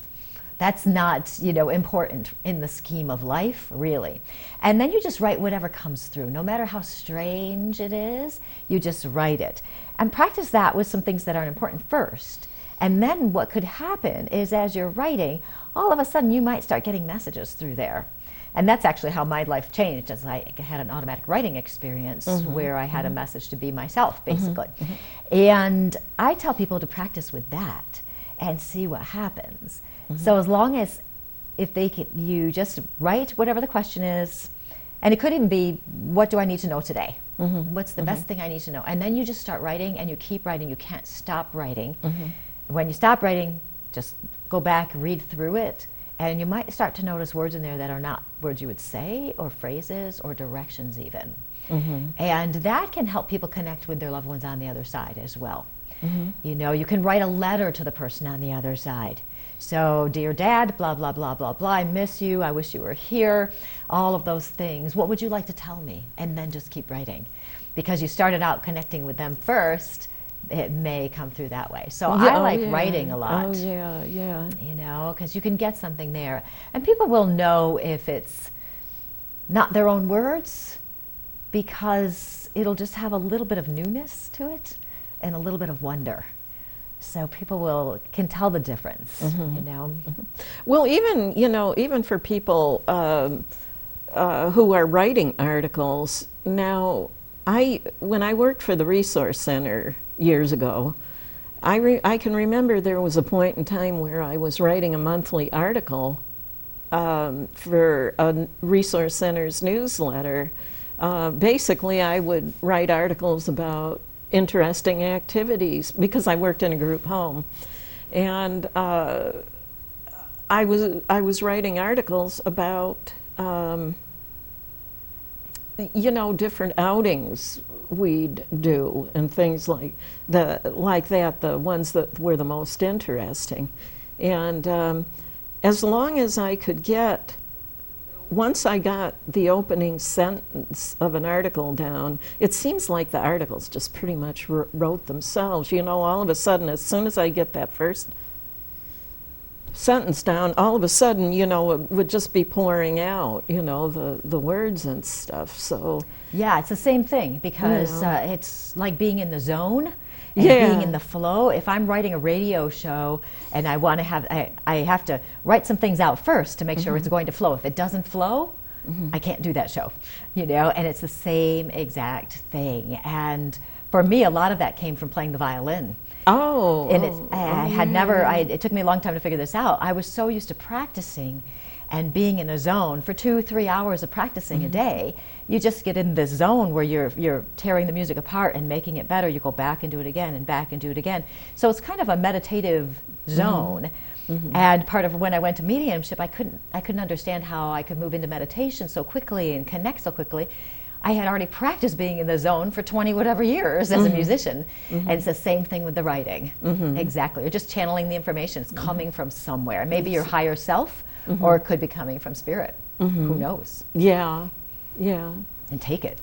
That's not, you know, important in the scheme of life, really. And then you just write whatever comes through. No matter how strange it is, you just write it. And practice that with some things that aren't important first. And then what could happen is, as you're writing, all of a sudden you might start getting messages through there. And that's actually how my life changed, as I had an automatic writing experience where I had a message to be myself, basically. And I tell people to practice with that and see what happens. So as long as you just write whatever the question is, and it could even be, what do I need to know today? What's the best thing I need to know? And then you just start writing, and you keep writing. You can't stop writing. When you stop writing, just go back, read through it, and you might start to notice words in there that are not words you would say, or phrases, or directions even. And that can help people connect with their loved ones on the other side as well. You know, you can write a letter to the person on the other side. So, dear Dad, blah, blah, blah, blah, blah, I miss you, I wish you were here, all of those things. What would you like to tell me? And then just keep writing. Because you started out connecting with them first, it may come through that way. So I like writing a lot. Oh, yeah, yeah. You know, because you can get something there. And people will know if it's not their own words, because it'll just have a little bit of newness to it and a little bit of wonder. So people can tell the difference, you know. Well, even, you know, even for people who are writing articles, now, when I worked for the Resource Center years ago, I can remember there was a point in time where I was writing a monthly article for a Resource Center's newsletter. Basically, I would write articles about interesting activities because I worked in a group home, and I was writing articles about you know, different outings we'd do and things like that, the ones that were the most interesting. And as long as I could get, once I got the opening sentence of an article down, it seems like the articles just pretty much wrote themselves. You know, all of a sudden, as soon as I get that first sentence down, all of a sudden, you know, it would just be pouring out, you know, the words and stuff. So yeah, it's the same thing, because it's like being in the zone and Yeah. being in the flow. If I'm writing a radio show and I want to have, I have to write some things out first to make sure it's going to flow. If it doesn't flow, I can't do that show, you know. And it's the same exact thing. And for me, a lot of that came from playing the violin. And it took me a long time to figure this out. I was so used to practicing and being in a zone for 2-3 hours of practicing a day. You just get in this zone where you're tearing the music apart and making it better. You go back and do it again and back and do it again. So it's kind of a meditative zone. And part of when I went to mediumship, I couldn't understand how I could move into meditation so quickly and connect so quickly. I had already practiced being in the zone for 20 whatever years as a musician. And it's the same thing with the writing. Exactly. You're just channeling the information. It's coming from somewhere. Maybe your higher self, or it could be coming from spirit. Who knows? yeah, yeah. And take it.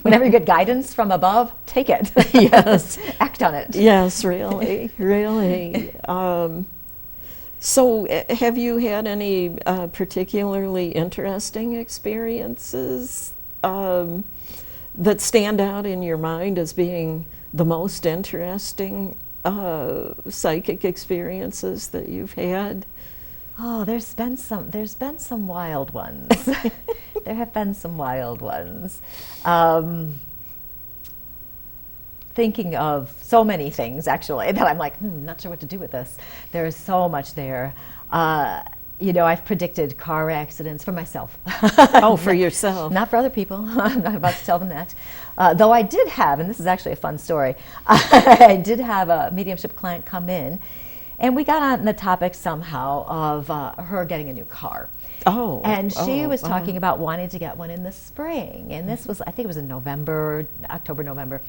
Whenever you get guidance from above, take it. Yes. Act on it. Yes, really, really. So have you had any particularly interesting experiences that stand out in your mind as being the most interesting psychic experiences that you've had? Oh, there's been some wild ones. There have been some wild ones. Thinking of so many things, actually, that I'm like, not sure what to do with this. There is so much there. You know, I've predicted car accidents for myself. Oh, for yourself. Not for other people. I'm not about to tell them that. Though I did have, and this is actually a fun story, I did have a mediumship client come in, and we got on the topic somehow of her getting a new car. Oh. And she was talking about wanting to get one in the spring. And this was, I think it was in October, November.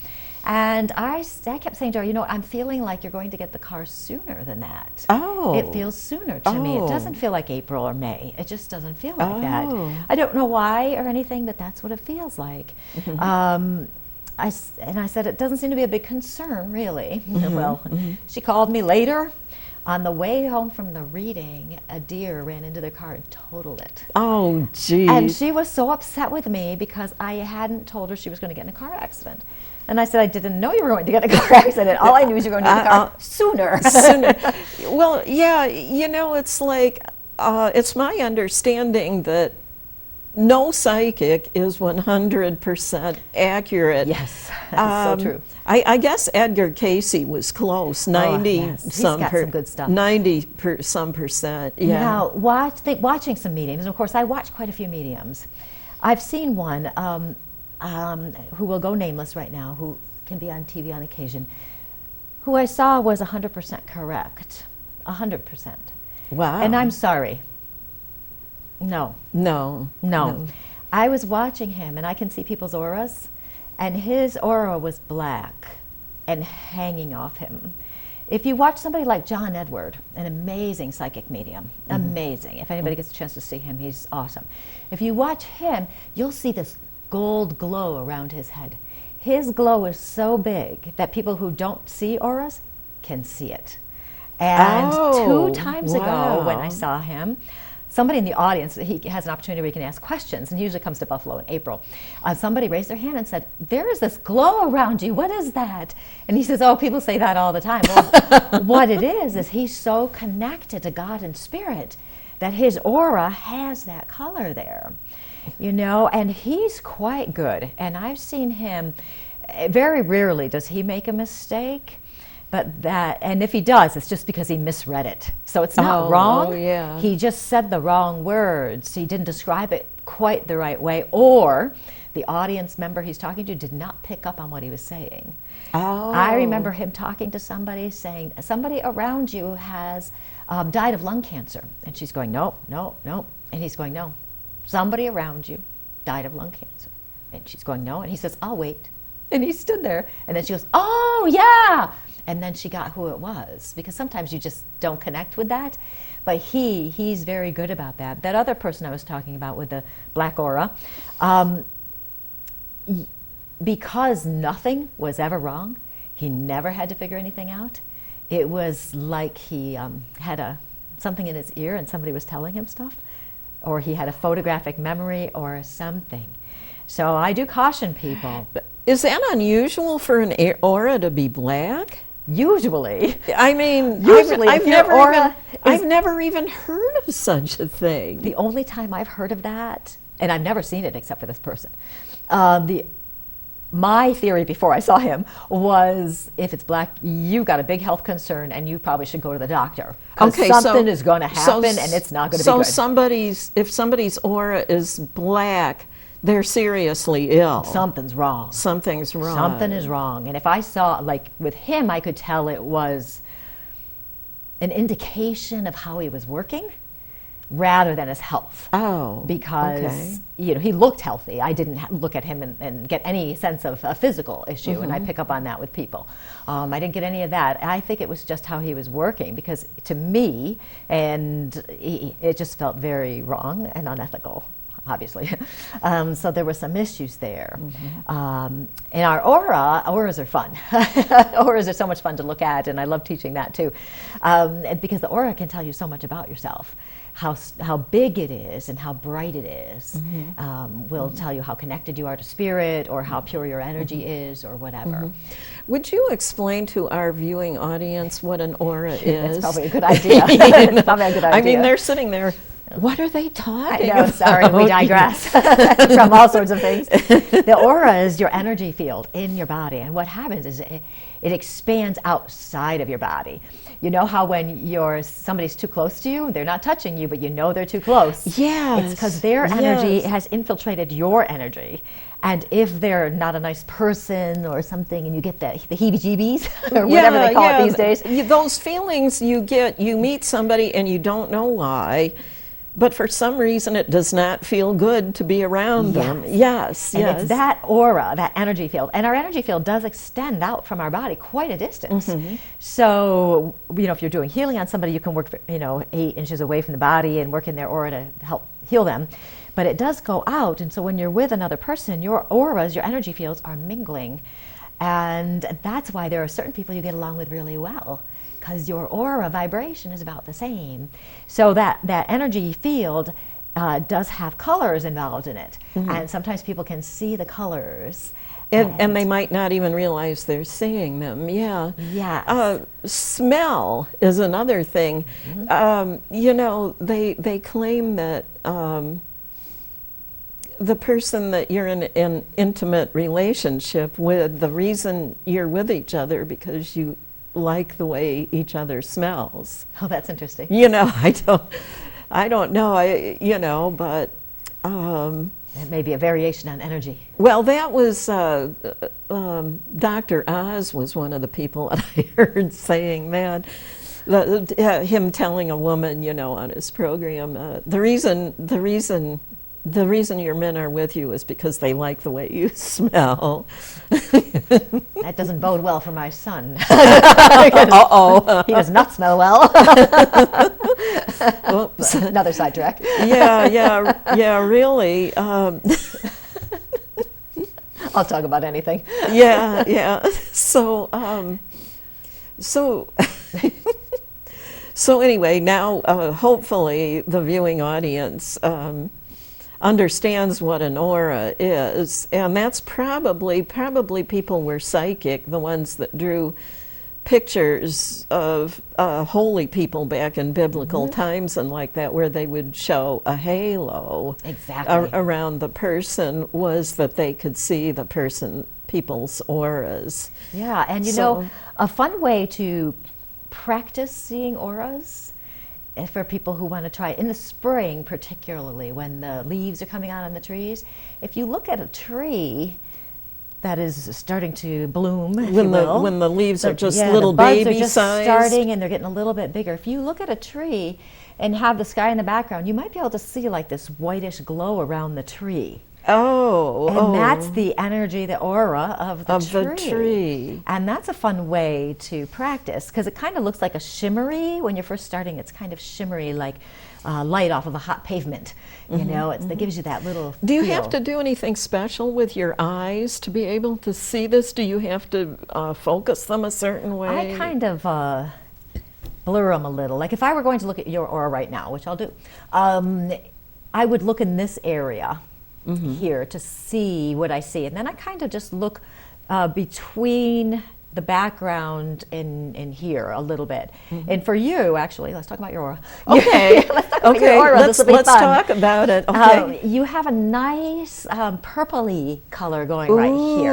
And I kept saying to her, you know, I'm feeling like you're going to get the car sooner than that. Oh. It feels sooner to me. It doesn't feel like April or May. It just doesn't feel like that. I don't know why or anything, but that's what it feels like. I said, it doesn't seem to be a big concern, really. Well, she called me later. On the way home from the reading, a deer ran into their car and totaled it. Oh, geez. And she was so upset with me because I hadn't told her she was going to get in a car accident. And I said, I didn't know you were going to get in a car accident. All I knew was you were going to get in a car sooner. Well, yeah, you know, it's like, it's my understanding that no psychic is 100% accurate. Yes, that's so true. I guess Edgar Casey was close, 90 some good stuff. some percent. Yeah. Now, watching some mediums, and of course, I watch quite a few mediums. I've seen one who will go nameless right now, who can be on TV on occasion, who I saw was 100% correct, 100%. Wow. And I'm sorry. No. I was watching him, and I can see people's auras, and his aura was black and hanging off him. If you watch somebody like John Edward, an amazing psychic medium, amazing. If anybody gets a chance to see him, he's awesome. If you watch him, you'll see this gold glow around his head. His glow is so big that people who don't see auras can see it. And 2 times ago when I saw him, somebody in the audience, he has an opportunity where he can ask questions, and he usually comes to Buffalo in April. Somebody raised their hand and said, there is this glow around you. What is that? And he says, oh, people say that all the time. Well, what it is he's so connected to God and Spirit that his aura has that color there, you know, and he's quite good. And I've seen him, very rarely does he make a mistake. But that, and if he does, it's just because he misread it. So it's not wrong. Oh, yeah. He just said the wrong words. He didn't describe it quite the right way, or the audience member he's talking to did not pick up on what he was saying. Oh. I remember him talking to somebody saying, somebody around you has died of lung cancer. And she's going, no, no, no. And he's going, no. Somebody around you died of lung cancer. And she's going, no. And he says, I'll wait. And he stood there. And then she goes, oh, yeah. And then she got who it was, because sometimes you just don't connect with that. But he's very good about that. That other person I was talking about with the black aura, because nothing was ever wrong, he never had to figure anything out. It was like he had something in his ear and somebody was telling him stuff, or he had a photographic memory or something. So I do caution people. Is that unusual for an aura to be black? Usually. I mean, Usually, I've never even heard of such a thing. The only time I've heard of that, and I've never seen it except for this person, my theory before I saw him was, if it's black, you got a big health concern and you probably should go to the doctor. Okay, something is going to happen and it's not going to be good. So if somebody's aura is black, they're seriously ill. Something's wrong. Something's wrong. Something is wrong. And if I saw, like with him, I could tell it was an indication of how he was working rather than his health. Oh, because okay. You know, he looked healthy. I didn't look at him and get any sense of a physical issue, Mm-hmm. and I pick up on that with people. I didn't get any of that. I think it was just how he was working, because to me, it just felt very wrong and unethical. Obviously. So there were some issues there. Mm-hmm. In our auras are fun. Auras are so much fun to look at, and I love teaching that too. Because the aura can tell you so much about yourself. How big it is and how bright it is. Mm-hmm. Will tell you how connected you are to spirit, or how pure your energy is, or whatever. Mm-hmm. Would you explain to our viewing audience what an aura is? It's probably a good idea. It's probably a good idea. I mean, they're sitting there. What are they talking about? Sorry, we digress from all sorts of things. The aura is your energy field in your body, and what happens is it expands outside of your body. You know how when somebody's too close to you, they're not touching you, but you know they're too close. Yes. It's because their energy has infiltrated your energy. And if they're not a nice person or something, and you get the heebie-jeebies, or whatever they call it these days. Those feelings you get, you meet somebody and you don't know why, but for some reason it does not feel good to be around them. Yes, and it's that aura, that energy field. And our energy field does extend out from our body quite a distance. Mm-hmm. So, if you're doing healing on somebody, you can work, 8 inches away from the body and work in their aura to help heal them. But it does go out, and so when you're with another person, your auras, your energy fields are mingling. And that's why there are certain people you get along with really well, because your aura vibration is about the same. So that energy field does have colors involved in it. Mm-hmm. And sometimes people can see the colors. And they might not even realize they're seeing them, yeah. Yes. Smell is another thing. Mm-hmm. They claim that the person that you're in an intimate relationship with, the reason you're with each other because you like the way each other smells. Oh, that's interesting. I don't know, but it may be a variation on energy. Well, that was Dr. Oz was one of the people that I heard saying that. Him telling a woman, on his program, the reason your men are with you is because they like the way you smell. That doesn't bode well for my son. Uh-oh. He does not smell well. Oops. Another sidetrack. Yeah, really. I'll talk about anything. Yeah. So So anyway, now hopefully the viewing audience understands what an aura is, and that's probably people were psychic, the ones that drew pictures of holy people back in biblical times and like that, where they would show a halo around the person, was that they could see the people's auras. Yeah, and you know, a fun way to practice seeing auras for people who want to try it in the spring, particularly when the leaves are coming out on the trees. If you look at a tree that is starting to bloom, when the leaves are just little the buds baby are just sized, starting and they're getting a little bit bigger. If you look at a tree and have the sky in the background, you might be able to see like this whitish glow around the tree. And that's the energy, the aura of the tree. And that's a fun way to practice, because it kind of looks like a shimmery, when you're first starting, it's kind of shimmery, like light off of a hot pavement. You know, it gives you that little Do you feel. have to do anything special with your eyes to be able to see this? Do you have to focus them a certain way? I kind of blur them a little. Like if I were going to look at your aura right now, which I'll do, I would look in this area here to see what I see. And then I kind of just look between the background in here a little bit. And for you, actually, let's talk about your aura. Okay. Let's talk about your aura. Let's talk about it. Okay. You have a nice purpley color going right here.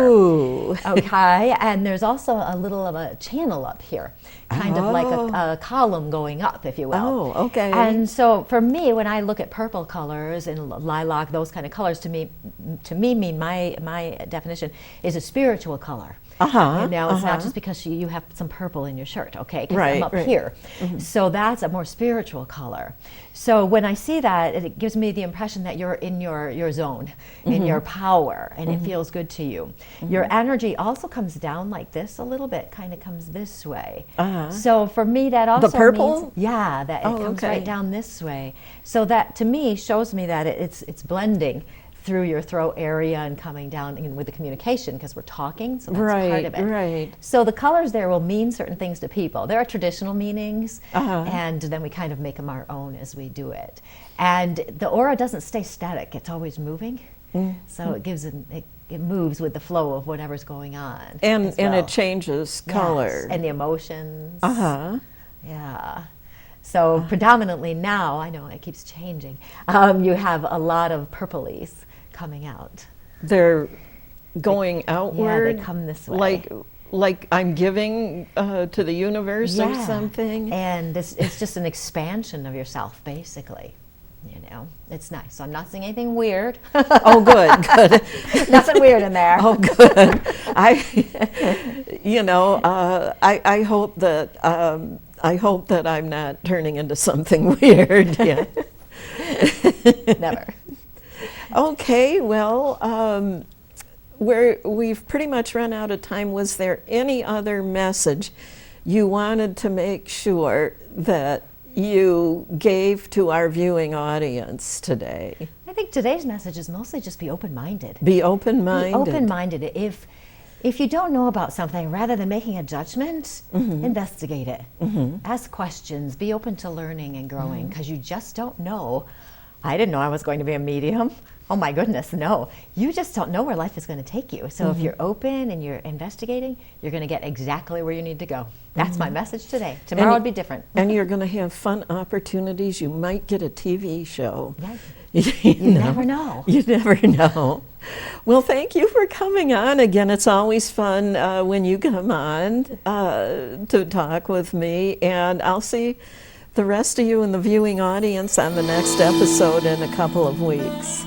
Okay, and there's also a little of a channel up here, kind of like a column going up, if you will. Oh, okay. And so for me, when I look at purple colors and lilac, those kind of colors, to me mean my definition is a spiritual color. You know, it's not just because you have some purple in your shirt, okay? Because I'm up here. So that's a more spiritual color. So when I see that, it gives me the impression that you're in your zone, in your power, and it feels good to you. Your energy also comes down like this a little bit, kind of comes this way. So for me, that also the purple means, yeah, that it comes right down this way. So that to me shows me that it's blending through your throat area and coming down with the communication, because we're talking, so that's part of it. Right. So the colors there will mean certain things to people. There are traditional meanings, and then we kind of make them our own as we do it. And the aura doesn't stay static; it's always moving. So it gives it moves with the flow of whatever's going on. And it changes color. Yes, and the emotions. Yeah. So predominantly now, I know it keeps changing, you have a lot of purplies coming out. They're going outward? Yeah, they come this way. Like I'm giving to the universe or something? And it's just an expansion of yourself, basically. You know, it's nice. So I'm not saying anything weird. Oh, good. Nothing weird in there. Oh, good. I hope that I'm not turning into something weird. Yeah. Never. Okay, well, we've pretty much run out of time. Was there any other message you wanted to make sure that you gave to our viewing audience today? I think today's message is mostly just be open-minded. Be open-minded. Be open-minded. If you don't know about something, rather than making a judgment, investigate it. Ask questions. Be open to learning and growing, because you just don't know. I didn't know I was going to be a medium. Oh my goodness, no. You just don't know where life is going to take you. So if you're open and you're investigating, you're going to get exactly where you need to go. That's my message today. Tomorrow would be different. And you're going to have fun opportunities. You might get a TV show. Yeah. You never know. You never know. Well, thank you for coming on. Again, it's always fun when you come on to talk with me. And I'll see the rest of you in the viewing audience on the next episode in a couple of weeks.